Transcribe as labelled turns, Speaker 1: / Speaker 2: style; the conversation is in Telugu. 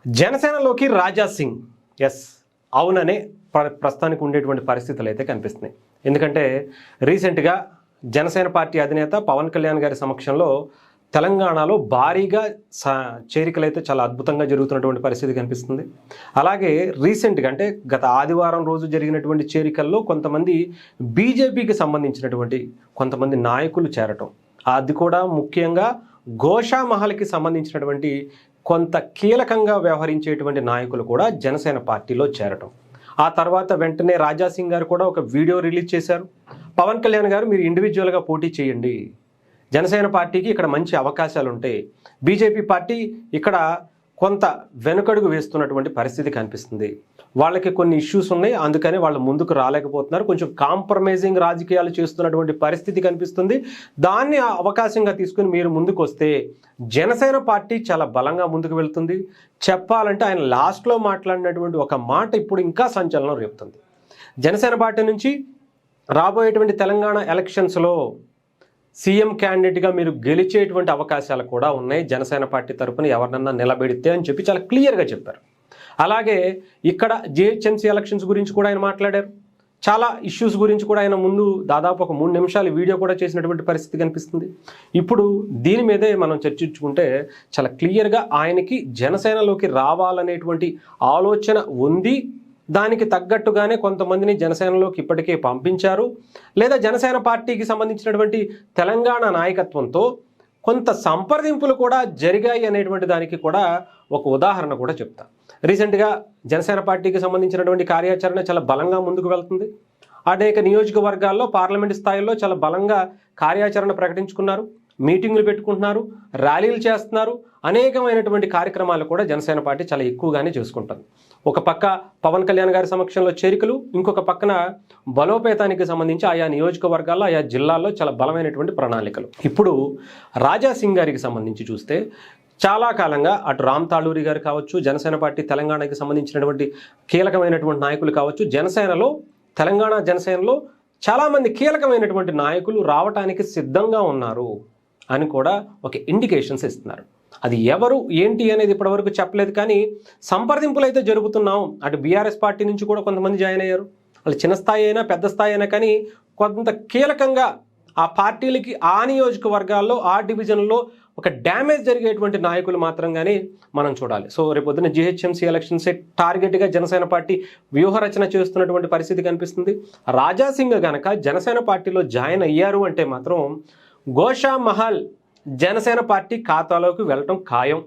Speaker 1: జనసేనలోకి రాజా సింగ్ ఎస్ అవుననే ప్రస్తుతానికి ఉండేటువంటి పరిస్థితులు అయితే కనిపిస్తున్నాయి. ఎందుకంటే రీసెంట్గా జనసేన పార్టీ అధినేత పవన్ కళ్యాణ్ గారి సమక్షంలో తెలంగాణలో భారీగా చేరికలు అయితే చాలా అద్భుతంగా జరుగుతున్నటువంటి పరిస్థితి కనిపిస్తుంది. అలాగే రీసెంట్గా అంటే గత ఆదివారం రోజు జరిగినటువంటి చేరికల్లో కొంతమంది బీజేపీకి సంబంధించినటువంటి కొంతమంది నాయకులు చేరటం, అది కూడా ముఖ్యంగా గోషామహల్కి సంబంధించినటువంటి కొంత కీలకంగా వ్యవహరించేటువంటి నాయకులు కూడా జనసేన పార్టీలో చేరటం. ఆ తర్వాత వెంటనే రాజా సింగ్ గారు కూడా ఒక వీడియో రిలీజ్ చేశారు. పవన్ కళ్యాణ్ గారు మీరు ఇండివిజువల్గా పోటీ చేయండి, జనసేన పార్టీకి ఇక్కడ మంచి అవకాశాలు ఉంటాయి, బీజేపీ పార్టీ ఇక్కడ కొంత వెనుకడుగు వేస్తున్నటువంటి పరిస్థితి కనిపిస్తుంది, వాళ్ళకి కొన్ని ఇష్యూస్ ఉన్నాయి, అందుకని వాళ్ళు ముందుకు రాలేకపోతున్నారు, కొంచెం కాంప్రమైజింగ్ రాజకీయాలు చేస్తున్నటువంటి పరిస్థితి కనిపిస్తుంది, దాన్ని అవకాశంగా తీసుకుని మీరు ముందుకు వస్తే జనసేన పార్టీ చాలా బలంగా ముందుకు వెళ్తుంది. చెప్పాలంటే ఆయన లాస్ట్లో మాట్లాడినటువంటి ఒక మాట ఇప్పుడు ఇంకా సంచలనం రేపుతుంది. జనసేన పార్టీ నుంచి రాబోయేటువంటి తెలంగాణ ఎలక్షన్స్లో సీఎం క్యాండిడేట్గా మీరు గెలిచేటువంటి అవకాశాలు కూడా ఉన్నాయి, జనసేన పార్టీ తరఫున ఎవరినన్నా నిలబెడితే అని చెప్పి చాలా క్లియర్గా చెప్పారు. అలాగే ఇక్కడ జిహెచ్ఎంసీ ఎలక్షన్స్ గురించి కూడా ఆయన మాట్లాడారు. చాలా ఇష్యూస్ గురించి కూడా ఆయన ముందు దాదాపు ఒక 3 నిమిషాలు వీడియో కూడా చేసినటువంటి పరిస్థితి కనిపిస్తుంది. ఇప్పుడు దీని మీదే మనం చర్చించుకుంటే చాలా క్లియర్గా ఆయనకి జనసేనలోకి రావాలనేటువంటి ఆలోచన ఉంది. దానికి తగ్గట్టుగానే కొంతమందిని జనసేనలోకి ఇప్పటికే పంపించారు, లేదా జనసేన పార్టీకి సంబంధించినటువంటి తెలంగాణ నాయకత్వంతో కొంత సంప్రదింపులు కూడా జరిగాయి అనేటువంటి దానికి కూడా ఒక ఉదాహరణ కూడా చెప్తా. రీసెంట్గా జనసేన పార్టీకి సంబంధించినటువంటి కార్యాచరణ చాలా బలంగా ముందుకు వెళ్తుంది. అనేక నియోజకవర్గాల్లో పార్లమెంటు స్థాయిలో చాలా బలంగా కార్యాచరణ ప్రకటించుకున్నారు, మీటింగులు పెట్టుకుంటున్నారు, ర్యాలీలు చేస్తున్నారు, అనేకమైనటువంటి కార్యక్రమాలు కూడా జనసేన పార్టీ చాలా ఎక్కువగానే చేసుకుంటుంది. ఒక పక్క పవన్ కళ్యాణ్ గారి సమక్షంలో చేరికలు, ఇంకొక పక్కన బలోపేతానికి సంబంధించి ఆయా నియోజకవర్గాల్లో ఆయా జిల్లాల్లో చాలా బలమైనటువంటి ప్రణాళికలు. ఇప్పుడు రాజా సింగ్ గారికి సంబంధించి చూస్తే చాలా కాలంగా అటు రామ్ తాళూరి గారు కావచ్చు, జనసేన పార్టీ తెలంగాణకి సంబంధించినటువంటి కీలకమైనటువంటి నాయకులు కావచ్చు, తెలంగాణ జనసేనలో చాలామంది కీలకమైనటువంటి నాయకులు రావటానికి సిద్ధంగా ఉన్నారు అని కూడా ఒక ఇండికేషన్స్ ఇస్తున్నారు. అది ఎవరు ఏంటి అనేది ఇప్పటివరకు చెప్పలేదు, కానీ సంప్రదింపులు అయితే జరుగుతున్నాం. అటు బీఆర్ఎస్ పార్టీ నుంచి కూడా కొంతమంది జాయిన్ అయ్యారు. వాళ్ళు చిన్న స్థాయి అయినా పెద్ద స్థాయి అయినా కానీ కొంత కీలకంగా ఆ పార్టీలకి ఆ నియోజకవర్గాల్లో ఆ డివిజన్లో ఒక డ్యామేజ్ జరిగేటువంటి నాయకులు మాత్రంగానే మనం చూడాలి. సో రేపొద్దున జిహెచ్ఎంసీ ఎలక్షన్సే టార్గెట్గా జనసేన పార్టీ వ్యూహరచన చేస్తున్నటువంటి పరిస్థితి కనిపిస్తుంది. రాజా సింగ్ కనుక జనసేన పార్టీలో జాయిన్ అయ్యారు అంటే మాత్రం గోషామహల్ జనసేన పార్టీ ఖాతాలోకి వెళ్ళటం ఖాయం.